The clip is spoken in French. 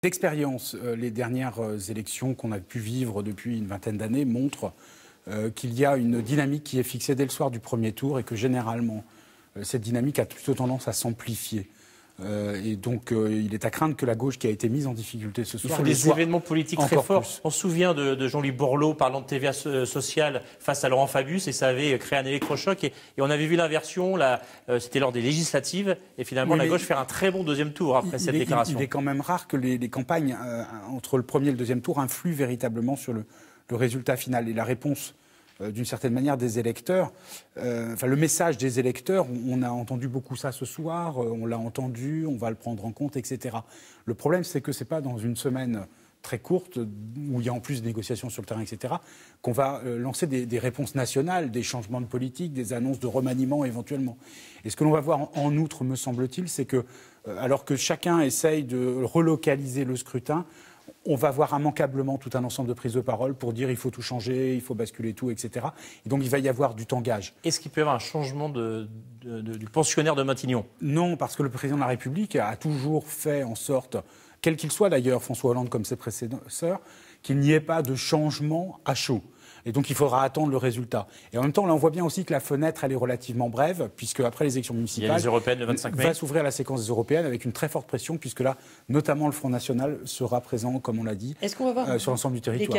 L'expérience, les dernières élections qu'on a pu vivre depuis une vingtaine d'années montrent qu'il y a une dynamique qui est fixée dès le soir du premier tour et que généralement, cette dynamique a plutôt tendance à s'amplifier. Et donc, il est à craindre que la gauche qui a été mise en difficulté ce soir... Il faut des événements politiques très forts. Plus. On se souvient de Jean-Louis Borloo parlant de TVA sociale face à Laurent Fabius et ça avait créé un électrochoc. Et on avait vu l'inversion, c'était lors des législatives. Et finalement, la gauche faire un très bon deuxième tour après cette déclaration. Il est quand même rare que les campagnes entre le premier et le deuxième tour influent véritablement sur le résultat final. Et la réponse... d'une certaine manière, des électeurs. Le message des électeurs, on a entendu beaucoup ça ce soir, on l'a entendu, on va le prendre en compte, etc. Le problème, c'est que ce n'est pas dans une semaine très courte, où il y a en plus des négociations sur le terrain, etc., qu'on va lancer des réponses nationales, des changements de politique, des annonces de remaniement éventuellement. Et ce que l'on va voir en outre, me semble-t-il, c'est que, alors que chacun essaye de relocaliser le scrutin, on va voir immanquablement tout un ensemble de prises de parole pour dire il faut tout changer, il faut basculer tout, etc. Et donc il va y avoir du temps gage. Est-ce qu'il peut y avoir un changement du pensionnaire de Matignon? Non, parce que le président de la République a toujours fait en sorte, quel qu'il soit d'ailleurs, François Hollande comme ses prédécesseurs, qu'il n'y ait pas de changement à chaud. Et donc, il faudra attendre le résultat. Et en même temps, là, on voit bien aussi que la fenêtre, elle est relativement brève, puisque après les élections municipales, il y a les européennes le 25 mai. Va s'ouvrir la séquence des européennes avec une très forte pression, puisque là, notamment le Front National sera présent, comme on l'a dit, sur l'ensemble du territoire.